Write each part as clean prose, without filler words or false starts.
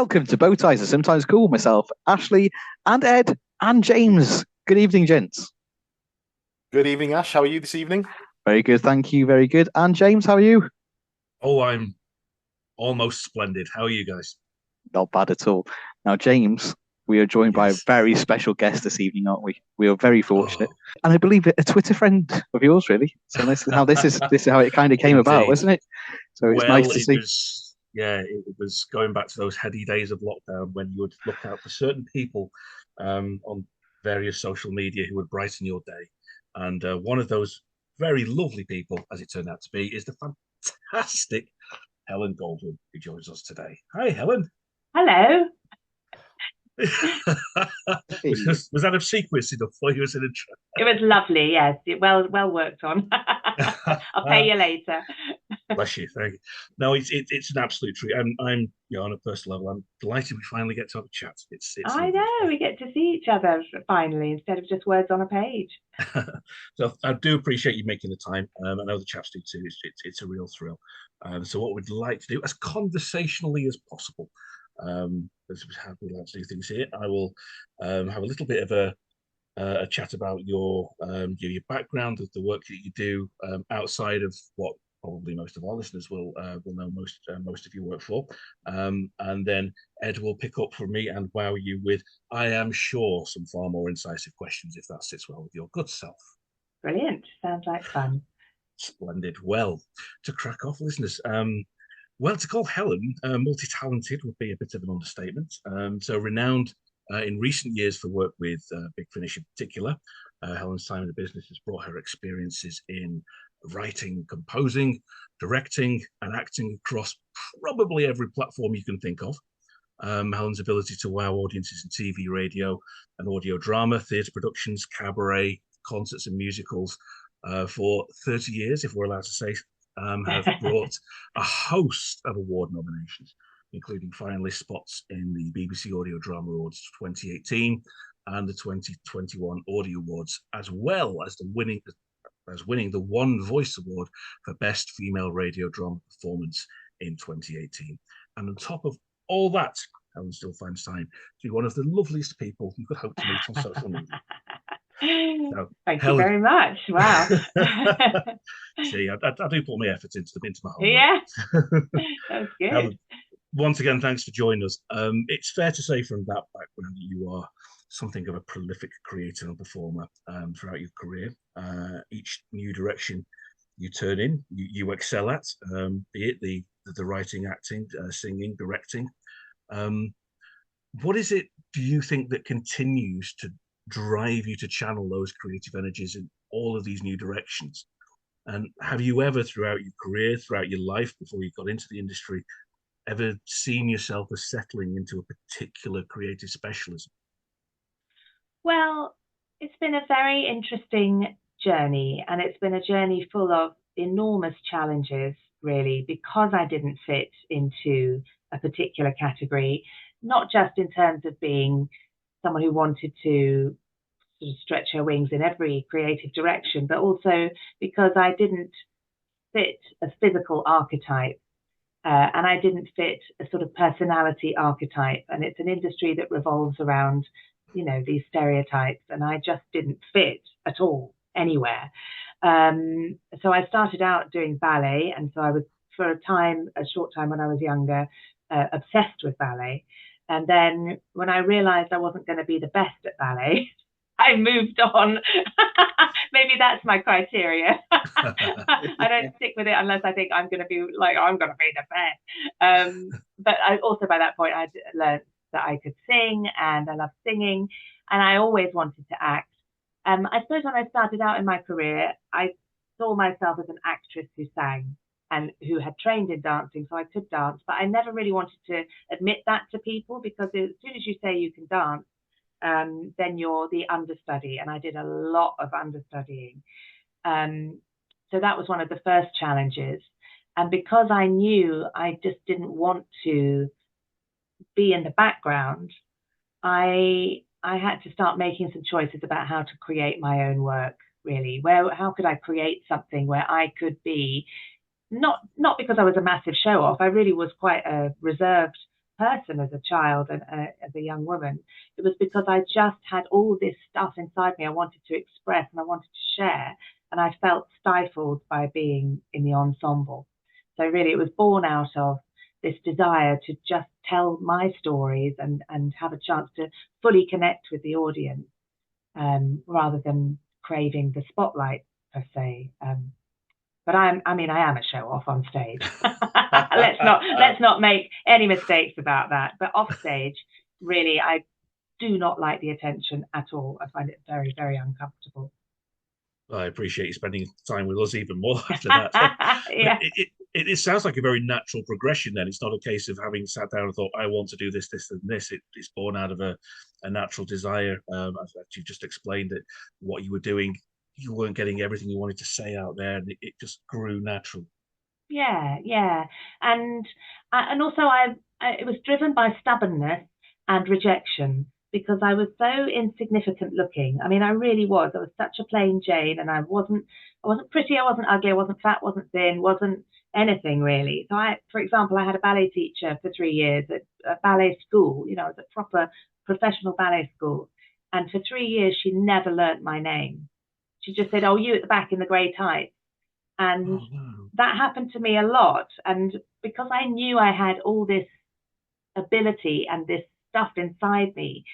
Welcome to Bow Ties, I sometimes call myself, Ashley and Ed and James. Good evening, gents. Good evening, Ash. How are you this evening? Very good, thank you. Very good. And James, how are you? Oh, I'm almost splendid. How are you guys? Not bad at all. Now, James, we are joined by a Yes. very special guest this evening, aren't we? We are very fortunate, Oh, and I believe a Twitter friend of yours, really. So this is how it kind of came about, indeed. wasn't it? So it's nice Well, to it see. was, yeah, it was going back to those heady days of lockdown when you would look out for certain people on various social media who would brighten your day. And one of those very lovely people, as it turned out to be, is the fantastic Helen Goldwyn, who joins us today. Hi, Helen. Hello. Was that obsequious enough for you as an intro? It was lovely. Yes, well worked on. I'll pay you later. Bless you, thank you. No, it's an absolute treat. I'm on a personal level, I'm delighted we finally get to have a chat. It's I know we get to see each other finally instead of just words on a page. So I do appreciate you making the time. I know the chaps do too. It's a real thrill. So what we'd like to do, as conversationally as possible, as we like to do things here, I will have a little bit of a chat about your background, of the work that you do outside of what probably most of our listeners will know most of your work for, and then Ed will pick up from me and wow you with, I am sure, some far more incisive questions if that sits well with your good self. Brilliant. Sounds like fun. Splendid. Well, to crack off, listeners. Well, to call Helen multi-talented would be a bit of an understatement. So renowned in recent years for work with Big Finish in particular, Helen's time in the business has brought her experiences in writing, composing, directing, and acting across probably every platform you can think of. Helen's ability to wow audiences in TV, radio, and audio drama, theatre productions, cabaret, concerts, and musicals for 30 years, if we're allowed to say, have brought a host of award nominations, including finalist spots in the BBC Audio Drama Awards 2018 and the 2021 Audio Awards, as well as winning the One Voice Award for Best Female Radio Drama Performance in 2018. And on top of all that, Helen still finds time to be one of the loveliest people you could hope to meet on social media. So, Thank you very much. Wow. See, I do put my effort into my homework. Yeah, that's good. Helen, once again, thanks for joining us. It's fair to say from that background that you are something of a prolific creator and performer throughout your career. Each new direction you turn in, you excel at, be it the writing, acting, singing, directing. What is it, do you think, that continues to drive you to channel those creative energies in all of these new directions? And have you ever, throughout your career, throughout your life, before you got into the industry, ever seen yourself as settling into a particular creative specialism? Well, it's been a very interesting journey, and it's been a journey full of enormous challenges, really, because I didn't fit into a particular category, not just in terms of being someone who wanted to sort of stretch her wings in every creative direction, but also because I didn't fit a physical archetype. And I didn't fit a sort of personality archetype. And it's an industry that revolves around, these stereotypes. And I just didn't fit at all anywhere. So I started out doing ballet. And so I was, for a short time when I was younger, obsessed with ballet. And then when I realized I wasn't going to be the best at ballet, I moved on. Maybe that's my criteria. I don't stick with it unless I think I'm going to be the best. But I also, by that point, I'd learned that I could sing, and I loved singing, and I always wanted to act. I suppose when I started out in my career, I saw myself as an actress who sang and who had trained in dancing, so I could dance. But I never really wanted to admit that to people, because as soon as you say you can dance, then you're the understudy, and I did a lot of understudying. So that was one of the first challenges. And because I knew I just didn't want to be in the background, I had to start making some choices about how to create my own work, really. How could I create something where I could be, not because I was a massive show-off, I really was quite a reserved person as a child and as a young woman. It was because I just had all this stuff inside me I wanted to express and I wanted to share, and I felt stifled by being in the ensemble. So really it was born out of this desire to just tell my stories and have a chance to fully connect with the audience, rather than craving the spotlight per se. But I am a show off on stage. let's not make any mistakes about that. But off stage, really, I do not like the attention at all. I find it very, very uncomfortable. Well, I appreciate you spending time with us even more after that. Yeah. It sounds like a very natural progression then. It's not a case of having sat down and thought, I want to do this, this, and this. It's born out of a natural desire. As you've just explained, that what you were doing, you weren't getting everything you wanted to say out there, and it just grew naturally. Yeah. And also it was driven by stubbornness and rejection, because I was so insignificant looking. I mean, I really was. I was such a plain Jane, and I wasn't pretty, I wasn't ugly, I wasn't fat, wasn't thin, wasn't anything really. So for example, I had a ballet teacher for 3 years at a ballet school. You know, it was a proper professional ballet school. And for 3 years, she never learnt my name. She just said, "Oh, you at the back in the grey tights." And that happened to me a lot. And because I knew I had all this ability and this stuff inside me,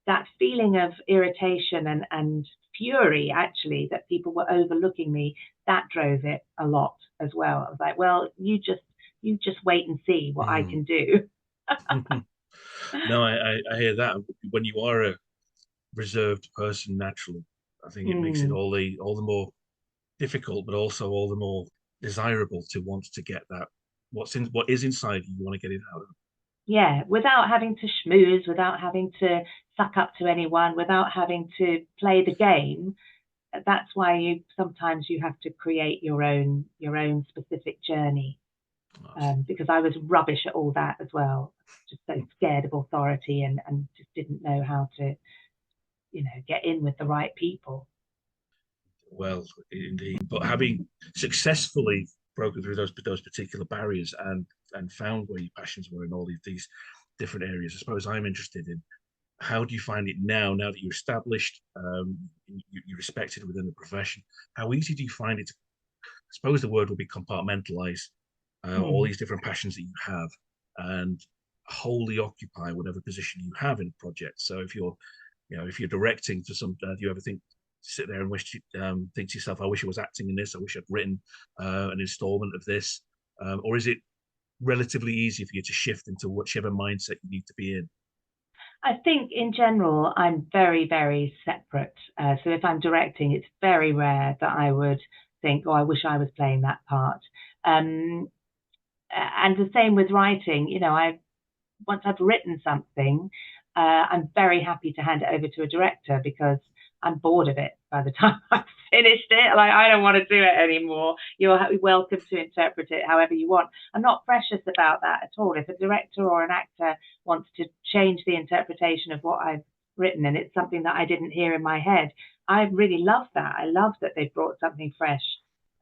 that feeling of irritation and fury, actually, that people were overlooking me, that drove it a lot as well. I was like, well, you just wait and see what I can do. No, I hear that. When you are a reserved person naturally, I think it makes it all the more difficult, but also all the more desirable to want to get that what is inside you want to get it out of. Yeah, without having to schmooze, without having to suck up to anyone, without having to play the game. That's why sometimes you have to create your own specific journey. Because I was rubbish at all that as well. Just so scared of authority and just didn't know how to, get in with the right people. Well, indeed. But having successfully broken through those particular barriers and found where your passions were in all these different areas, I suppose I'm interested in, how do you find it now that you're established, you're respected within the profession? How easy do you find it to, I suppose the word would be compartmentalize all these different passions that you have and wholly occupy whatever position you have in a project? So if you're directing for some, do you ever sit there and think to yourself, I wish I was acting in this, I wish I'd written an installment of this, or is it relatively easy for you to shift into whichever mindset you need to be in? I think in general, I'm very, very separate. So if I'm directing, it's very rare that I would think, oh, I wish I was playing that part. And the same with writing. Once I've written something, I'm very happy to hand it over to a director, because I'm bored of it by the time I've finished it. Like, I don't want to do it anymore. You're welcome to interpret it however you want. I'm not precious about that at all. If a director or an actor wants to change the interpretation of what I've written, and it's something that I didn't hear in my head, I really love that. I love that they've brought something fresh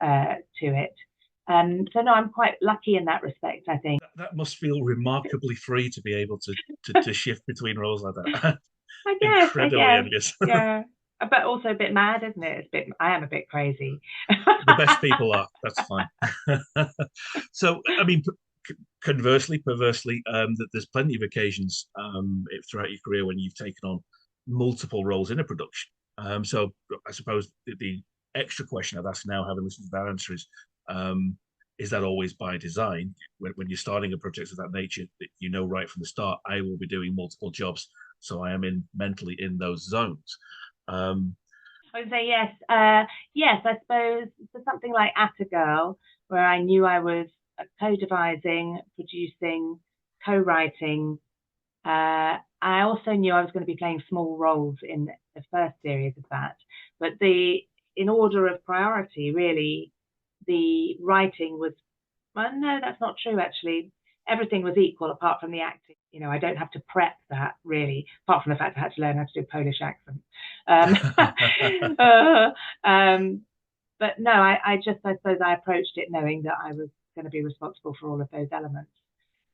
to it. So no, I'm quite lucky in that respect, I think. That must feel remarkably free to be able to shift between roles like that. I guess. Incredibly envious. Yeah. But also a bit mad, isn't it? I am a bit crazy. The best people are. That's fine. So, I mean, conversely, perversely, there's plenty of occasions throughout your career when you've taken on multiple roles in a production. So I suppose the extra question I'd ask now, having listened to that answer, is that always by design? When you're starting a project of that nature, that right from the start, I will be doing multiple jobs, so I am mentally in those zones. I would say yes. Yes, I suppose for something like At a Girl, where I knew I was co-devising, producing, co-writing, I also knew I was going to be playing small roles in the first series of that. But in order of priority, really, the writing was, well, no, that's not true, actually. Everything was equal apart from the acting. I don't have to prep that, really, apart from the fact I had to learn how to do a Polish accent. But no, I suppose I approached it knowing that I was going to be responsible for all of those elements.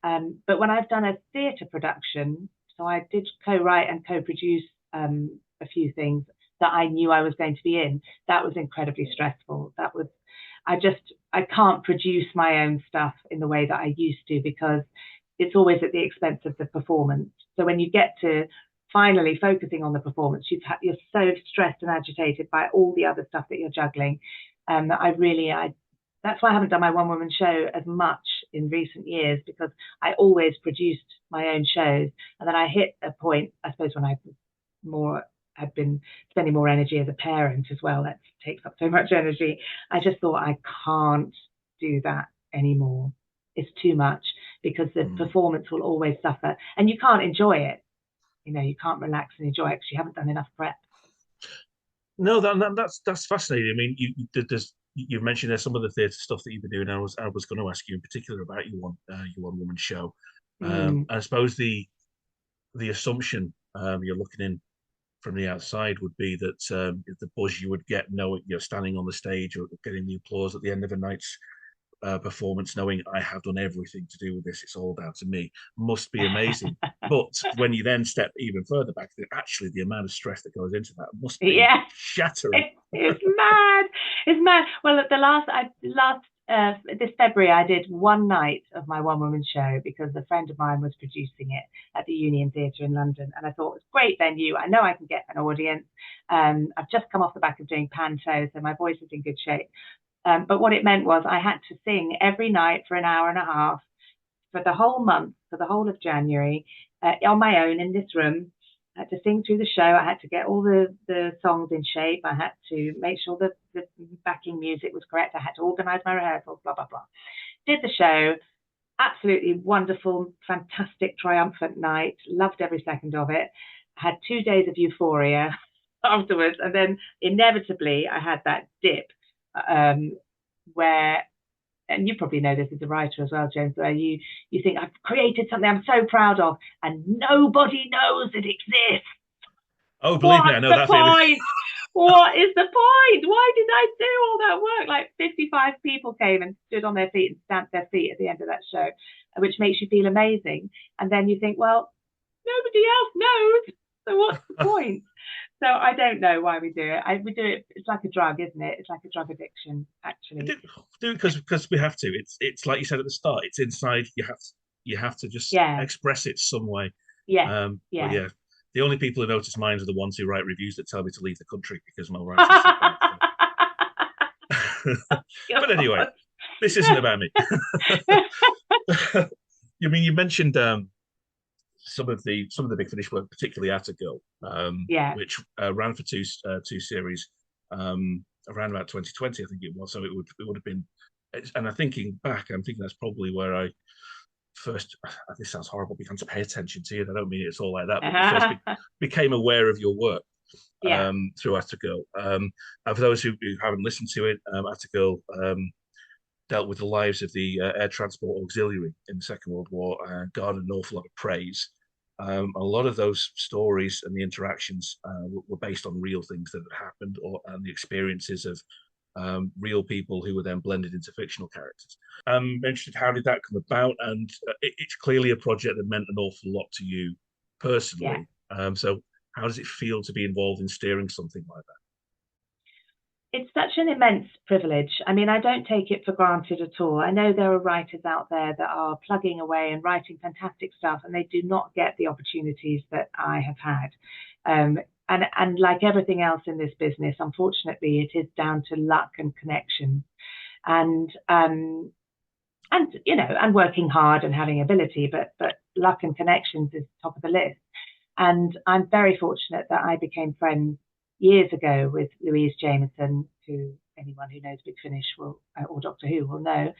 But when I've done a theatre production, so I did co-write and co-produce a few things that I knew I was going to be in. That was incredibly stressful. I can't produce my own stuff in the way that I used to, because it's always at the expense of the performance. So when you get to finally focusing on the performance, you're so stressed and agitated by all the other stuff that you're juggling. That's why I haven't done my one-woman show as much in recent years, because I always produced my own shows. And then I hit a point, I suppose, when I've been spending more energy as a parent as well. That takes up so much energy. I just thought, I can't do that anymore. It's too much, because the performance will always suffer, and you can't enjoy it. You can't relax and enjoy it because you haven't done enough prep. No, that's fascinating. I mean, you mentioned there's some of the theatre stuff that you've been doing. I was going to ask you in particular about your one woman show. I suppose the assumption you're looking in from the outside would be that the buzz you would get knowing you're standing on the stage or getting the applause at the end of a night's performance, knowing I have done everything to do with this, it's all down to me, must be amazing. But when you then step even further back, actually the amount of stress that goes into that must be shattering. It's mad. It's mad. Well, at this February, I did one night of my one-woman show because a friend of mine was producing it at the Union Theatre in London, and I thought, it's a great venue. I know I can get an audience. I've just come off the back of doing panto, so my voice is in good shape. But what it meant was I had to sing every night for an hour and a half for the whole month, for the whole of January, on my own in this room. I had to sing through the show. I had to get all the songs in shape. I had to make sure that the backing music was correct. I had to organise my rehearsals, blah, blah, blah. Did the show. Absolutely wonderful, fantastic, triumphant night. Loved every second of it. Had 2 days of euphoria afterwards. And then inevitably I had that dip where, and you probably know this as a writer as well, James, where you think, I've created something I'm so proud of, and nobody knows it exists. Oh, believe me, I know that feeling. What is the point? Why did I do all that work? Like 55 people came and stood on their feet and stamped their feet at the end of that show, which makes you feel amazing. And then you think, well, nobody else knows, so what's the point? So I don't know why we do it. We do it. It's like a drug, isn't it? It's like a drug addiction, actually. Do it because we have to. It's like you said at the start. It's inside. You have to just express it some way. Yeah. But yeah. The only people who notice mine are the ones who write reviews that tell me to leave the country because my writing's so bad. But anyway, this isn't about me. You mentioned some of the Big Finish work, particularly At a Girl, which ran for two series around about 2020, I think it was. So it would have been, and I'm thinking that's probably where I first, this sounds horrible, began to pay attention to you. I don't mean it's all like that, but first became aware of your work through At a Girl. And for those who haven't listened to it, At a Girl dealt with the lives of the air transport auxiliary in the Second World War and garnered an awful lot of praise. A lot of those stories and the interactions were based on real things that had happened and the experiences of real people who were then blended into fictional characters. Mentioned, how did that come about? And it's clearly a project that meant an awful lot to you personally. So how does it feel to be involved in steering something like that? It's such an immense privilege. I mean, I don't take it for granted at all. I know there are writers out there that are plugging away and writing fantastic stuff, and they do not get the opportunities that I have had. And like everything else in this business, unfortunately, it is down to luck and connection, and working hard and having ability, but luck and connections is top of the list. And I'm very fortunate that I became friends years ago with Louise Jameson, who anyone who knows Big Finish or Doctor Who will know.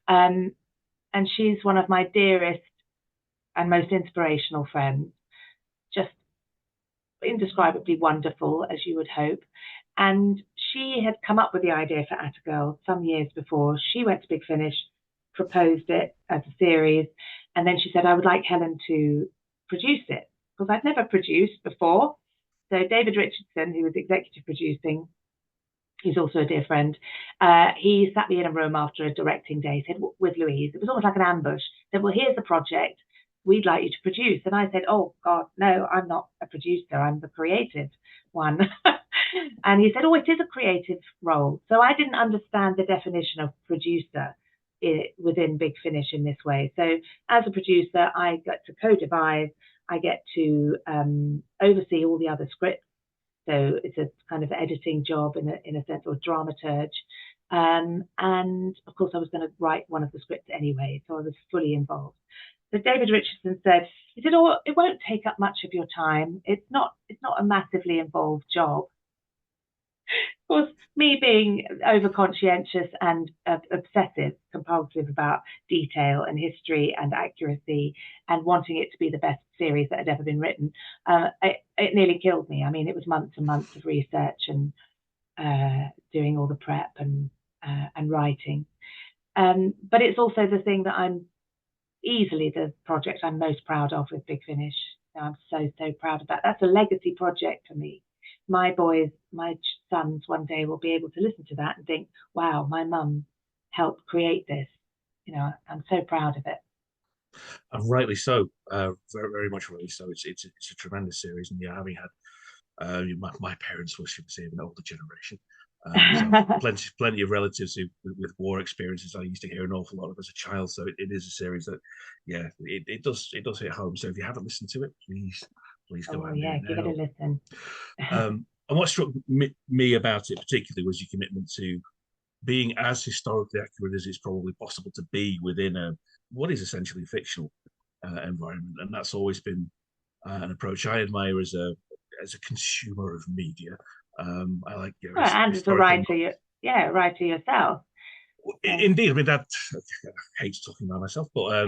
And she's one of my dearest and most inspirational friends, just indescribably wonderful, as you would hope. And she had come up with the idea for At a Girl some years before. She went to Big Finish, proposed it as a series, and then she said, I would like Helen to produce it, because I'd never produced before. So David Richardson, who was executive producing, He's also a dear friend. He sat me in a room after a directing day, said, with Louise, it was almost like an ambush, said, well, here's the project we'd like you to produce. And I said, oh, God, no, I'm not a producer. I'm the creative one. And he said, oh, it is a creative role. So I didn't understand the definition of producer within Big Finish in this way. So as a producer, I get to co-devise, I get to oversee all the other scripts. So it's a kind of editing job in a sense, or dramaturge. And of course, I was going to write one of the scripts anyway, so I was fully involved. So David Richardson said, he said, oh, it won't take up much of your time. It's not a massively involved job. Of course, me being over-conscientious and obsessive, compulsive about detail and history and accuracy and wanting it to be the best series that had ever been written, it nearly killed me. I mean, it was months and months of research and doing all the prep and writing. But it's also the thing that I'm easily the project I'm most proud of with Big Finish. I'm so proud of that. That's a legacy project for me. My boys, my sons one day will be able to listen to that and think, wow, my mum helped create this. You know, I'm so proud of it. And rightly so, very, very much rightly so. It's a tremendous series, and yeah, having had my parents were, should we say, of an older generation. So plenty of relatives with war experiences. I used to hear an awful lot of as a child. So it is a series that, yeah, it does hit home. So if you haven't listened to it, please go out. Yeah, give it a listen. And what struck me about it particularly was your commitment to being as historically accurate as it's probably possible to be within what is essentially a fictional environment, and that's always been an approach I admire as a consumer of media. I like, and as a writer, writer yourself. Indeed, I mean that. I hate talking about myself, but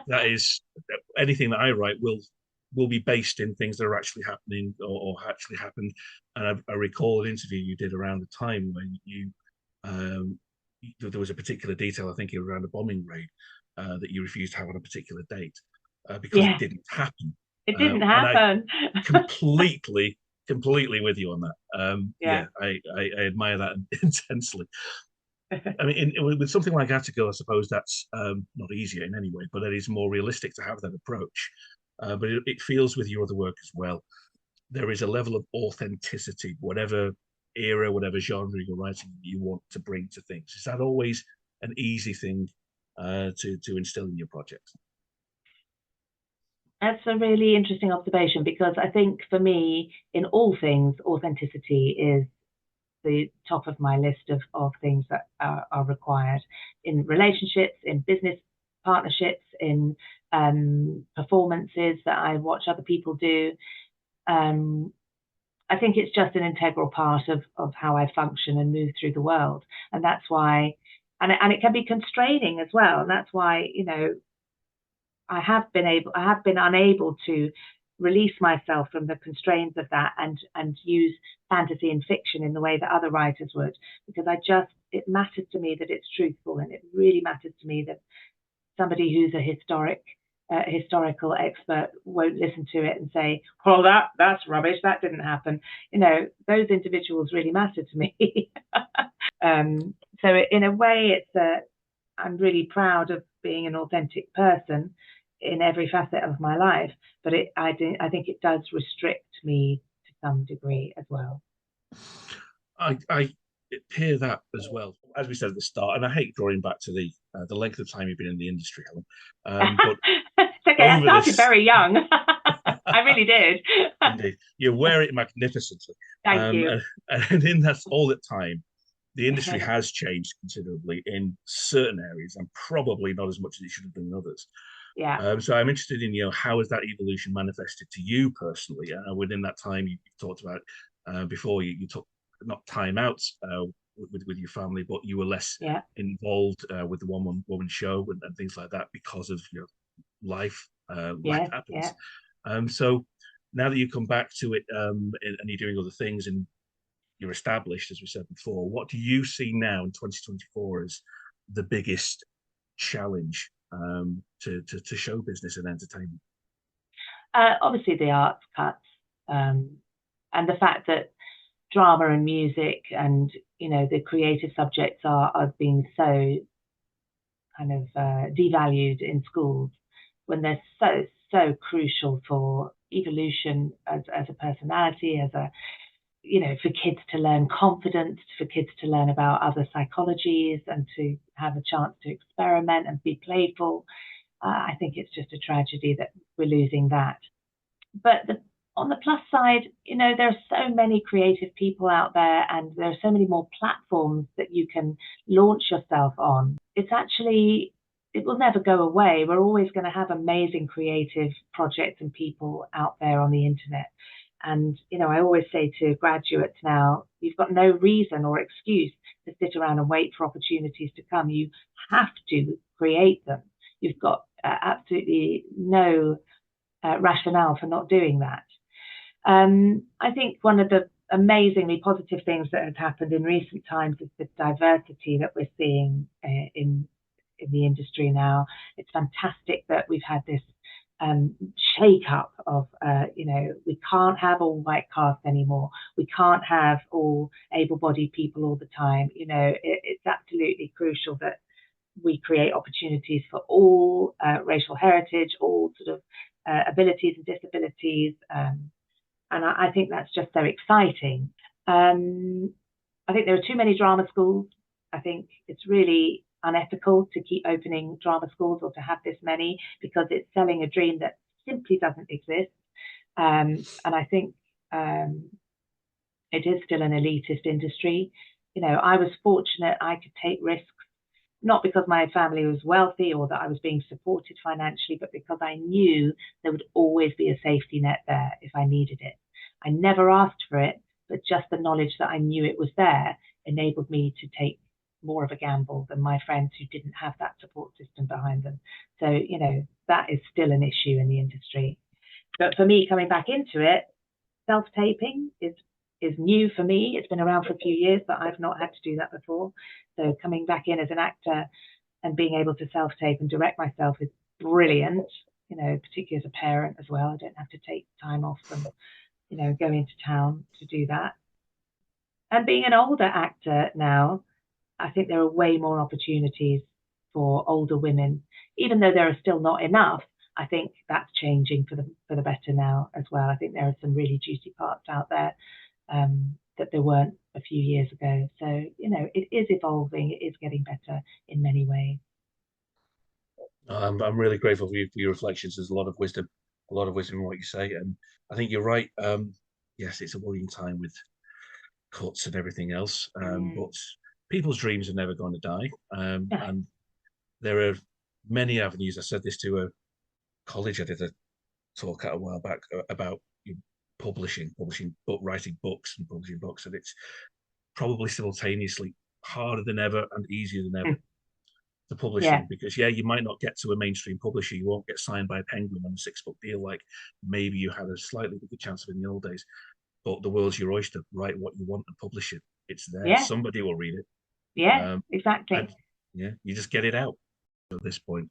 that is anything that I write will be based in things that are actually happening or actually happened. And I recall an interview you did around the time when there was a particular detail, I think, around a bombing raid that you refused to have on a particular date because it didn't happen. It didn't happen. Completely with you on that. I admire that intensely. I mean, with something like Attico, I suppose that's not easier in any way, but it is more realistic to have that approach. But it feels with your other work as well. There is a level of authenticity, whatever era, whatever genre you're writing, you want to bring to things. Is that always an easy thing to instill in your projects? That's a really interesting observation, because I think for me, in all things, authenticity is the top of my list of things that are required in relationships, in business partnerships, in performances that I watch other people do. I think it's just an integral part of how I function and move through the world. And that's why, and it can be constraining as well. And that's why, you know, I have been unable to release myself from the constraints of that and use fantasy and fiction in the way that other writers would, because it matters to me that it's truthful, and it really matters to me that somebody who's a historical expert won't listen to it and say, well, that's rubbish, that didn't happen. You know, those individuals really matter to me. So in a way, I'm really proud of being an authentic person in every facet of my life, but I think it does restrict me to some degree as well. I hear that as well, as we said at the start, and I hate drawing back to the length of time you've been in the industry, Helen. But it's okay, I started very young. I really did. Indeed, you wear it magnificently. Thank you. And in that all that time, the industry has changed considerably in certain areas, and probably not as much as it should have done in others. Yeah. So I'm interested in, how has that evolution manifested to you personally? Within that time you talked about before, you took not time out with your family, but you were less involved with the one woman show and things like that because of your life. Life happens. So now that you come back to it and you're doing other things and you're established, as we said before, what do you see now in 2024 as the biggest challenge to show business and entertainment? Obviously the arts cuts, and the fact that drama and music and, the creative subjects are being so kind of devalued in schools when they're so crucial for evolution as a personality, as a, for kids to learn confidence, for kids to learn about other psychologies and to have a chance to experiment and be playful. I think it's just a tragedy that we're losing that. But on the plus side, there are so many creative people out there and there are so many more platforms that you can launch yourself on. It will never go away. We're always going to have amazing creative projects and people out there on the internet. And, I always say to graduates now, you've got no reason or excuse to sit around and wait for opportunities to come. You have to create them. You've got absolutely no rationale for not doing that. I think one of the amazingly positive things that has happened in recent times is the diversity that we're seeing in the industry now. It's fantastic that we've had this shake-up of, we can't have all white cast anymore. We can't have all able-bodied people all the time. It's absolutely crucial that we create opportunities for all racial heritage, all sort of abilities and disabilities. And I think that's just so exciting. I think there are too many drama schools. I think it's really unethical to keep opening drama schools or to have this many, because it's selling a dream that simply doesn't exist. And I think it is still an elitist industry. I was fortunate I could take risks, not because my family was wealthy or that I was being supported financially, but because I knew there would always be a safety net there if I needed it. I never asked for it, but just the knowledge that I knew it was there enabled me to take more of a gamble than my friends who didn't have that support system behind them. So, that is still an issue in the industry. But for me, coming back into it, self-taping is new for me. It's been around for a few years, but I've not had to do that before. So coming back in as an actor and being able to self-tape and direct myself is brilliant, particularly as a parent as well. I don't have to take time off from, going into town to do that. And being an older actor now, I think there are way more opportunities for older women, even though there are still not enough. I think that's changing for the better now as well. I think there are some really juicy parts out there that there weren't a few years ago. So, it is evolving. It is getting better in many ways. I'm really grateful for your reflections. There's a lot of wisdom in what you say. And I think you're right. Yes, it's a worrying time with cuts and everything else. But people's dreams are never going to die. And there are many avenues. I said this to a college I did a talk at a while back about publishing, writing books and publishing books. And it's probably simultaneously harder than ever and easier than ever to publishing, because you might not get to a mainstream publisher. You won't get signed by a Penguin on a 6-book deal like maybe you had a slightly bigger chance of in the old days. But the world's your oyster. Write what you want and publish it. It's there. Somebody will read it. Exactly. You just get it out. At this point,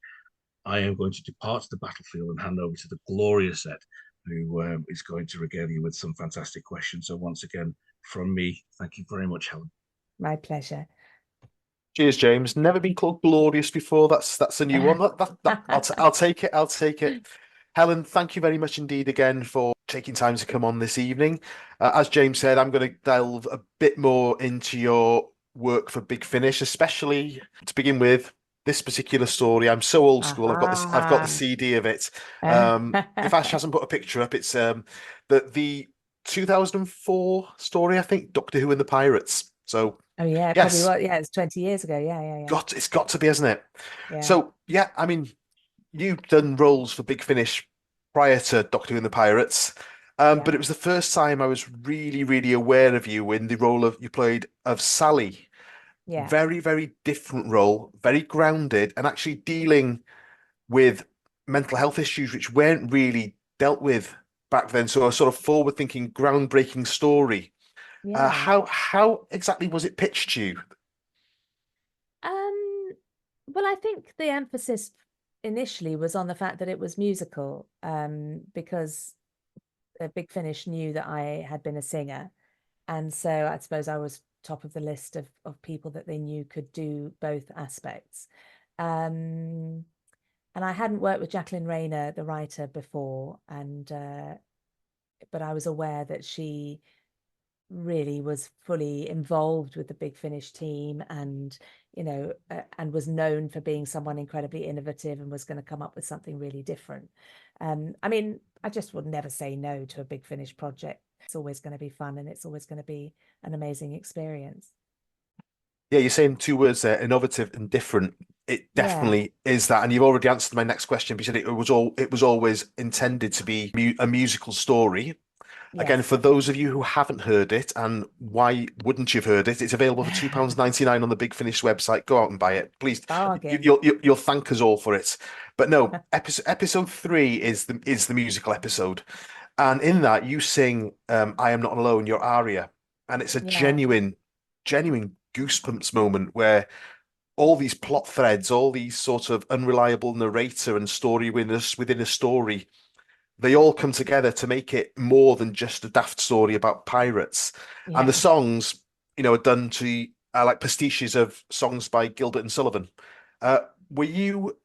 I am going to depart the battlefield and hand over to the glorious Ed, who is going to regale you with some fantastic questions. So once again, from me, thank you very much, Helen. My pleasure. Cheers, James. Never been called glorious before. That's a new one. I'll take it. I'll take it. Helen, thank you very much indeed again for taking time to come on this evening. As James said, I'm going to delve a bit more into your work for Big Finish, especially to begin with this particular story. I'm so old school. I've got the CD of it. If Ash hasn't put a picture up, it's the 2004 story, I think, Doctor Who and the Pirates. So probably what? Yeah, it's 20 years ago. Yeah. It's got to be, hasn't it? Yeah. So I mean, you've done roles for Big Finish prior to Doctor Who and the Pirates, but it was the first time I was really, really aware of you in the role you played of Sally. Yeah. Very, very different role, very grounded, and actually dealing with mental health issues which weren't really dealt with back then. So a sort of forward-thinking, groundbreaking story. Yeah. How exactly was it pitched to you? Well, I think the emphasis initially was on the fact that it was musical, because Big Finish knew that I had been a singer, And so I suppose I was top of the list of people that they knew could do both aspects. And I hadn't worked with Jacqueline Rayner, the writer, before, but I was aware that she really was fully involved with the Big Finish team, and and was known for being someone incredibly innovative and was going to come up with something really different. I mean, I just would never say no to a Big Finish project. It's always going to be fun, and it's always going to be an amazing experience. Yeah, you're saying two words there, innovative and different. It Yeah. definitely is that, and you've already answered my next question because it was always intended to be a musical story. Again, Yes. for those of you who haven't heard it, and why wouldn't you have heard it? It's available for £2.99 on the Big Finish website. Go out and buy it, please. Bargain. You'll thank us all for it. But no, episode 3 is the musical episode, and in that you sing "I Am Not Alone," your aria, and it's a Yeah. genuine goosebumps moment where all these plot threads, all these sort of unreliable narrator and story winners within a story, they all come together to make it more than just a daft story about pirates. And the Yeah. songs, are done to like pastiches of songs by Gilbert and Sullivan. Were you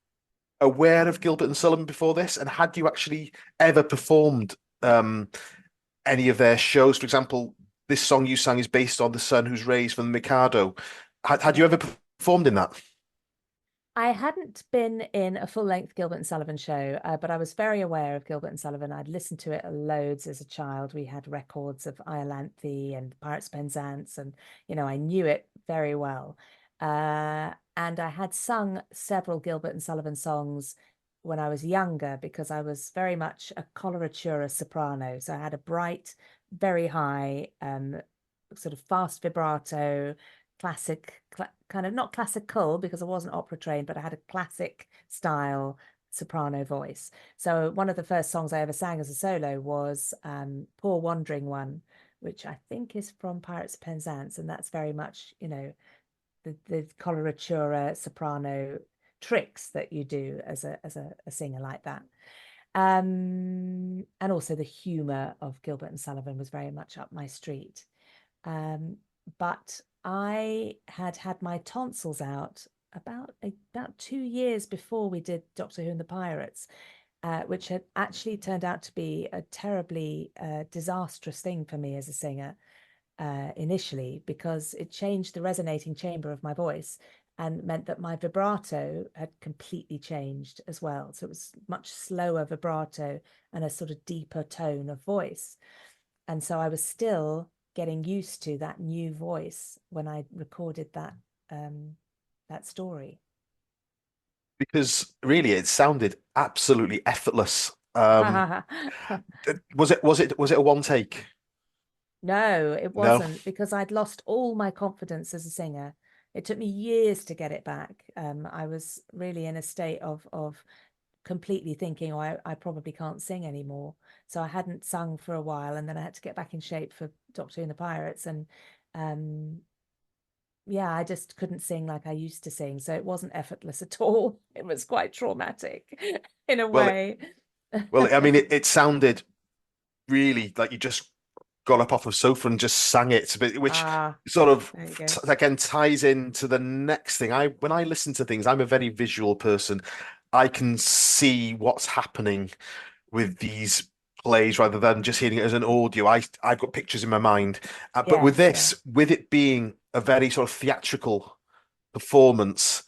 aware of Gilbert and Sullivan before this? And had you actually ever performed any of their shows? For example, this song you sang is based on The Son Who's Raised from the Mikado. Had you ever performed in that? I hadn't been in a full-length Gilbert and Sullivan show, but I was very aware of Gilbert and Sullivan. I'd listened to it loads as a child. We had records of Iolanthe and Pirates Penzance, and I knew it very well. And I had sung several Gilbert and Sullivan songs when I was younger because I was very much a coloratura soprano. So I had a bright, very high, sort of fast vibrato, classic, kind of not classical because I wasn't opera trained, but I had a classic style soprano voice. So one of the first songs I ever sang as a solo was Poor Wandering One, which I think is from Pirates of Penzance, and that's very much the coloratura soprano tricks that you do as a singer like that. And also the humor of Gilbert and Sullivan was very much up my street. But I had my tonsils out about 2 years before we did Doctor Who and the Pirates, which had actually turned out to be a terribly disastrous thing for me as a singer initially, because it changed the resonating chamber of my voice and meant that my vibrato had completely changed as well. So it was much slower vibrato and a sort of deeper tone of voice. And so I was still getting used to that new voice when I recorded that story. Because really, it sounded absolutely effortless. Was it a one take? No, it No. wasn't, because I'd lost all my confidence as a singer. It took me years to get it back. I was really in a state of completely thinking, oh, I probably can't sing anymore. So I hadn't sung for a while, and then I had to get back in shape for Doctor Who and the Pirates. And yeah, I just couldn't sing like I used to sing. So it wasn't effortless at all. It was quite traumatic in a way. Well, I mean, it sounded really like you just got up off a sofa and just sang it, which sort of again ties into the next thing. When I listen to things, I'm a very visual person. I can see what's happening with these plays rather than just hearing it as an audio. I've got pictures in my mind, but with this, with it being a very sort of theatrical performance,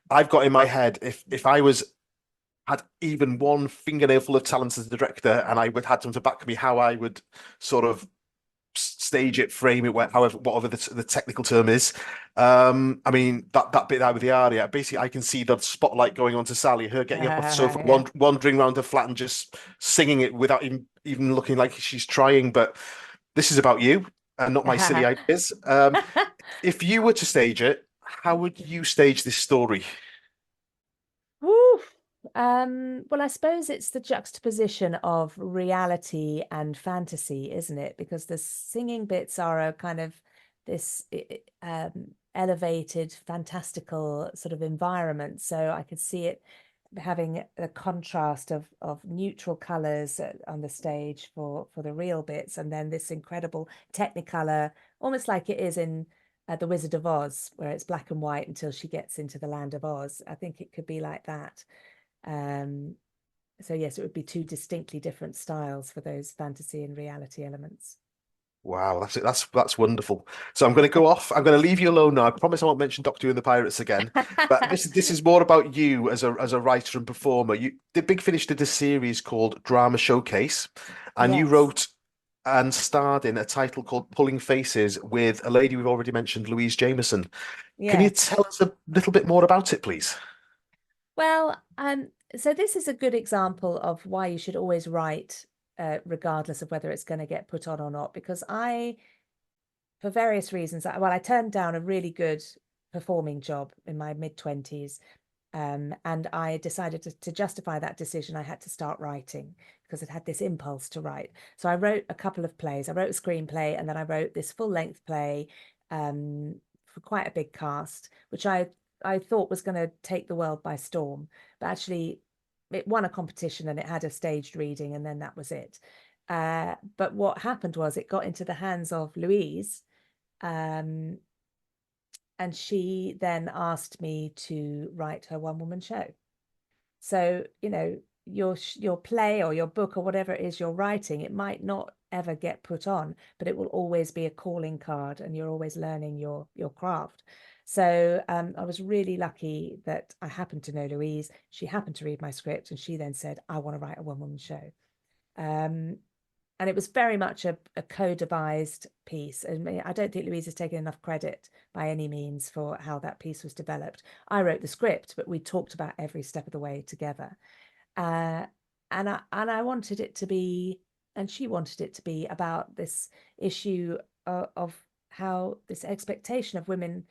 I've got in my head if I had even one fingernail full of talent as a director, and I would had someone to back me, how I would sort of stage it, frame it, whatever the technical term is. I mean that bit there with the aria, basically I can see the spotlight going on to Sally, her getting up off the sofa, wandering around her flat and just singing it without even looking like she's trying. But this is about you and not my silly ideas. If you were to stage it, how would you stage this story? Well, I suppose it's the juxtaposition of reality and fantasy, isn't it? Because the singing bits are a kind of this elevated, fantastical sort of environment. So I could see it having the contrast of neutral colors on the stage for the real bits, and then this incredible Technicolor, almost like it is in The Wizard of Oz, where it's black and white until she gets into the land of Oz. I think it could be like that. So yes, it would be two distinctly different styles for those fantasy and reality elements. Wow, that's wonderful. So I'm going to go off. I'm going to leave you alone now. I promise I won't mention Doctor Who and the Pirates again. But this is more about you as a writer and performer. The Big Finish did a series called Drama Showcase, and you Yes. wrote and starred in a title called Pulling Faces with a lady we've already mentioned, Louise Jameson. Can you Yes. tell us a little bit more about it, please? Well, so this is a good example of why you should always write, regardless of whether it's going to get put on or not, because for various reasons, I turned down a really good performing job in my mid-20s, and I decided to justify that decision. I had to start writing because I'd had this impulse to write. So I wrote a couple of plays. I wrote a screenplay, and then I wrote this full-length play for quite a big cast, which I thought was going to take the world by storm. But actually, it won a competition and it had a staged reading, and then that was it. But what happened was it got into the hands of Louise, and she then asked me to write her one-woman show. So, your play or your book or whatever it is you're writing, it might not ever get put on, but it will always be a calling card, and you're always learning your craft. So I was really lucky that I happened to know Louise. She happened to read my script, and she then said, I want to write a one-woman show. And it was very much a co-devised piece. And I don't think Louise has taken enough credit by any means for how that piece was developed. I wrote the script, but we talked about every step of the way together. And I wanted it to be, and she wanted it to be, about this issue of how this expectation of women,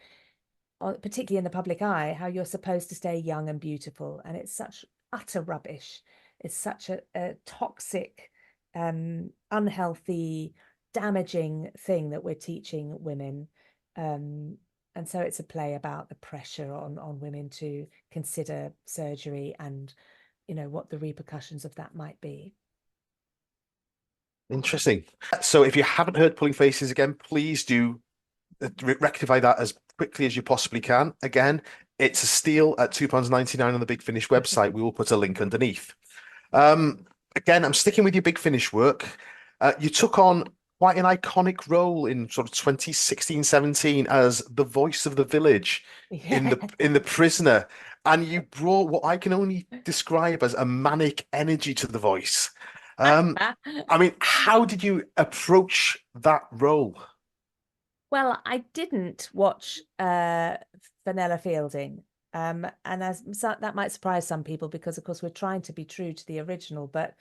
particularly in the public eye, how you're supposed to stay young and beautiful. And it's such utter rubbish. It's such a toxic, unhealthy, damaging thing that we're teaching women. And so it's a play about the pressure on women to consider surgery and, what the repercussions of that might be. Interesting. So if you haven't heard Pulling Faces again, please do rectify that as quickly as you possibly can. Again, it's a steal at £2.99 on the Big Finish website. We will put a link underneath. Again, I'm sticking with your Big Finish work. You took on quite an iconic role in sort of 2016-17 as the voice of the village in the Prisoner, and you brought what I can only describe as a manic energy to the voice. I mean, how did you approach that role? Well, I didn't watch Vanilla Fielding. And that might surprise some people because, of course, we're trying to be true to the original. But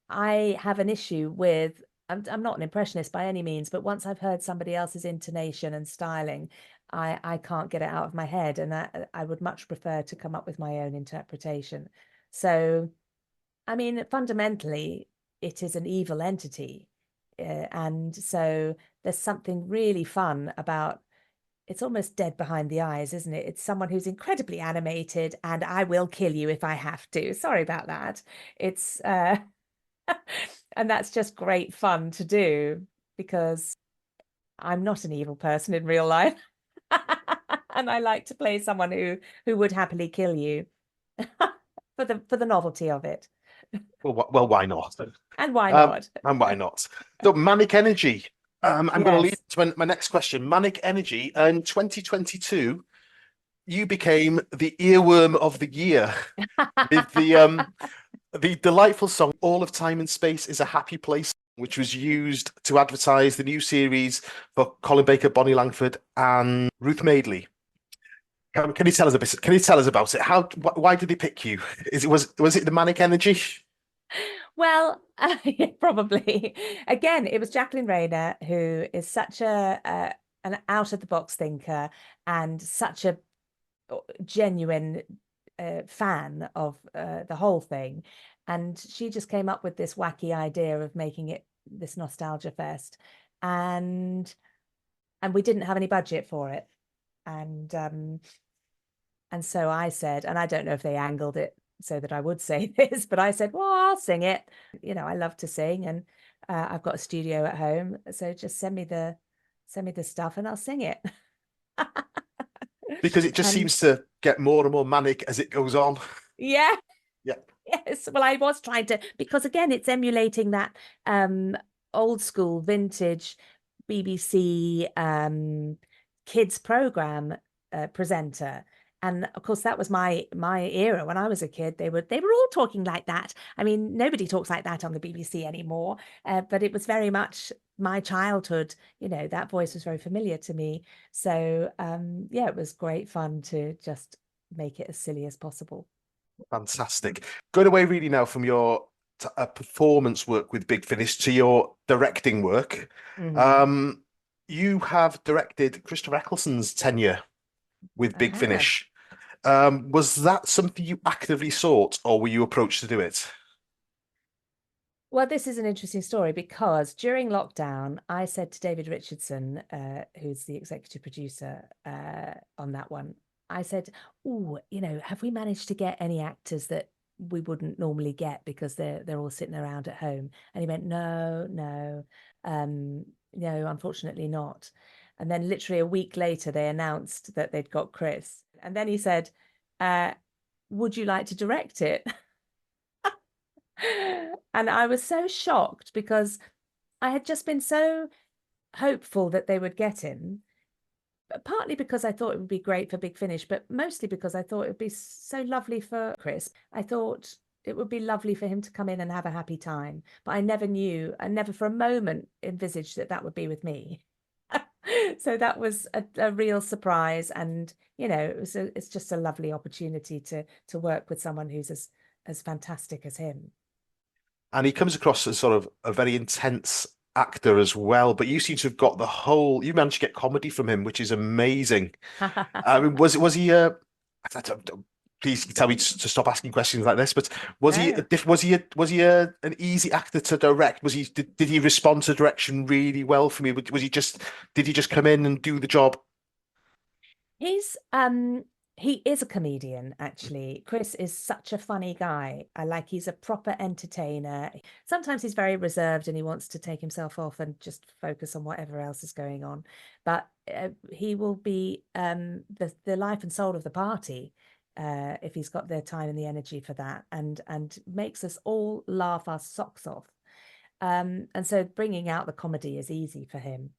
I have an issue with, I'm not an impressionist by any means, but once I've heard somebody else's intonation and styling, I can't get it out of my head. And I would much prefer to come up with my own interpretation. So, I mean, fundamentally, it is an evil entity. And so there's something really fun about, it's almost dead behind the eyes, isn't it? It's someone who's incredibly animated, and I will kill you if I have to. Sorry about that. It's and that's just great fun to do because I'm not an evil person in real life. And I like to play someone who would happily kill you for the novelty of it. Well, why not? And why not? And why not? So, manic energy. I'm going to lead Yes. to my next question. Manic energy. In 2022, you became the earworm of the year with the delightful song "All of Time and Space is a Happy Place," which was used to advertise the new series for Colin Baker, Bonnie Langford, and Ruth Madeley. Can you tell us a bit? Can you tell us about it? Why did they pick you? Was it the manic energy? Well, probably. Again, it was Jacqueline Rayner, who is such an out of the box thinker and such a genuine fan of the whole thing. And she just came up with this wacky idea of making it this nostalgia fest. And we didn't have any budget for it. And so I said, and I don't know if they angled it so that I would say this, but I said, well, I'll sing it. You know, I love to sing, and I've got a studio at home, so just send me the stuff and I'll sing it. Because it just And seems to get more and more manic as it goes on. yeah. Yeah. Yes. Well, I was trying to, because again, it's emulating that old school vintage BBC kids program presenter. And of course, that was my era when I was a kid. They were all talking like that. I mean, nobody talks like that on the BBC anymore. But it was very much my childhood. You know, that voice was very familiar to me. So yeah, it was great fun to just make it as silly as possible. Fantastic. Going away really now from your performance work with Big Finish to your directing work. Mhm. You have directed Christopher Eccleston's tenure with I Big have. Finish. Was that something you actively sought, or were you approached to do it? Well, this is an interesting story because during lockdown, I said to David Richardson, who's the executive producer on that one, I said, oh, you know, have we managed to get any actors that we wouldn't normally get because they're all sitting around at home? And he went, no, unfortunately not. And then literally a week later, they announced that they'd got Chris. And then he said, would you like to direct it? And I was so shocked because I had just been so hopeful that they would get him, partly because I thought it would be great for Big Finish, but mostly because I thought it would be so lovely for Chris. I thought it would be lovely for him to come in and have a happy time, but I never for a moment envisaged that that would be with me. So that was a real surprise, and you know, it's just a lovely opportunity to work with someone who's as fantastic as him. And he comes across as sort of a very intense actor as well, but you seem to have got you managed to get comedy from him, which is amazing. I mean, was he please tell me to stop asking questions like this, but was he No. an easy actor to direct? Did he respond to direction really well for me? Did he just come in and do the job? He is a comedian, actually. Chris is such a funny guy. He's a proper entertainer. Sometimes he's very reserved and he wants to take himself off and just focus on whatever else is going on. But he will be the life and soul of the party if he's got the time and the energy for that, and makes us all laugh our socks off. And so bringing out the comedy is easy for him.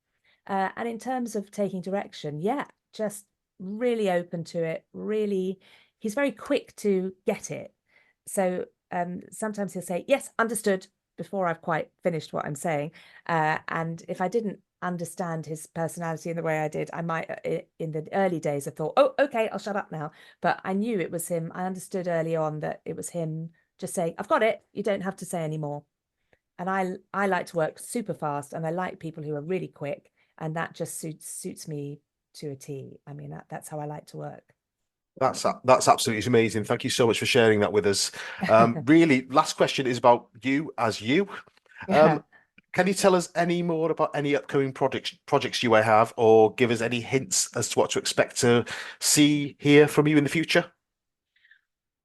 And in terms of taking direction, yeah, just really open to it. Really, he's very quick to get it. So sometimes he'll say, yes, understood, before I've quite finished what I'm saying. And if I didn't understand his personality in the way I did, I might, in the early days, have thought, oh, okay, I'll shut up now. But I knew it was him. I understood early on that it was him just saying, I've got it. You don't have to say anymore. And I like to work super fast, and I like people who are really quick, and that just suits me to a T. I mean, that's how I like to work. That's absolutely amazing. Thank you so much for sharing that with us. Really, last question is about you as you. Yeah. Can you tell us any more about any upcoming projects you may have, or give us any hints as to what to expect to hear from you in the future?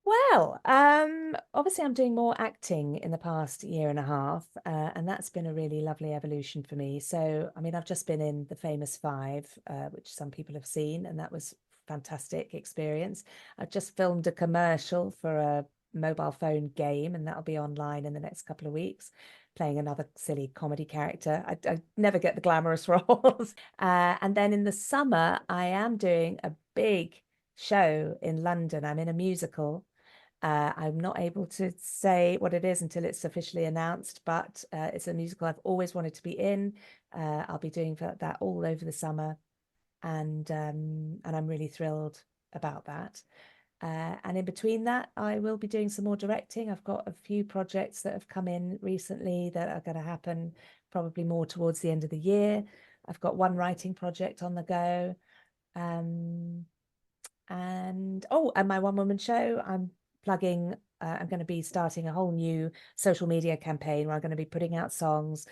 Well, obviously I'm doing more acting in the past year and a half, and that's been a really lovely evolution for me. So, I mean, I've just been in The Famous Five, which some people have seen, and that was fantastic experience. I've just filmed a commercial for a mobile phone game, and that'll be online in the next couple of weeks, playing another silly comedy character. I never get the glamorous roles. And then in the summer, I am doing a big show in London. I'm in a musical. I'm not able to say what it is until it's officially announced, but it's a musical I've always wanted to be in. I'll be doing that all over the summer, and I'm really thrilled about that. And in between that, I will be doing some more directing. I've got a few projects that have come in recently that are going to happen probably more towards the end of the year. I've got one writing project on the go. And my one-woman show, I'm plugging. I'm going to be starting a whole new social media campaign where I'm going to be putting out songs,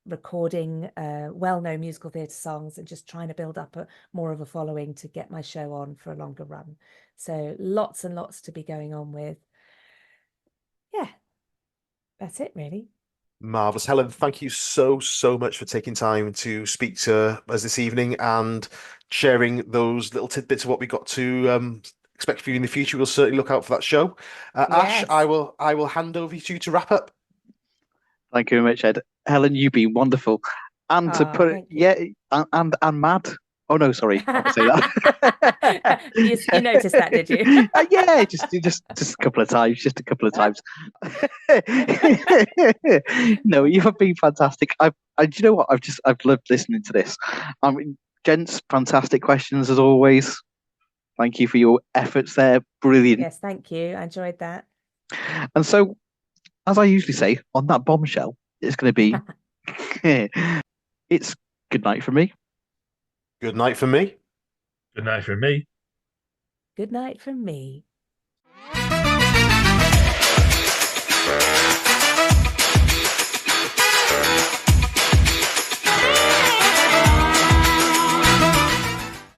recording well-known musical theatre songs, and just trying to build up more of a following to get my show on for a longer run. So lots and lots to be going on with. That's it, really. Marvelous. Helen, thank you so much for taking time to speak to us this evening and sharing those little tidbits of what we got to expect for you in the future. We'll certainly look out for that show. Ash, Yes. I will hand over to you to wrap up. Thank you very much, Ed. Helen, you've been wonderful. And to put it, Thank you. yeah, and Mad. Oh no, sorry, I can't say that. You noticed that, did you? Yeah, just a couple of times, just a couple of times. No, you have been fantastic. Do you know what? I've loved listening to this. I mean, gents, fantastic questions as always. Thank you for your efforts there. Brilliant. Yes, thank you. I enjoyed that. And so, as I usually say, on that bombshell, it's going to be, it's good night from me. Good night from me. Good night from me. Good night from me.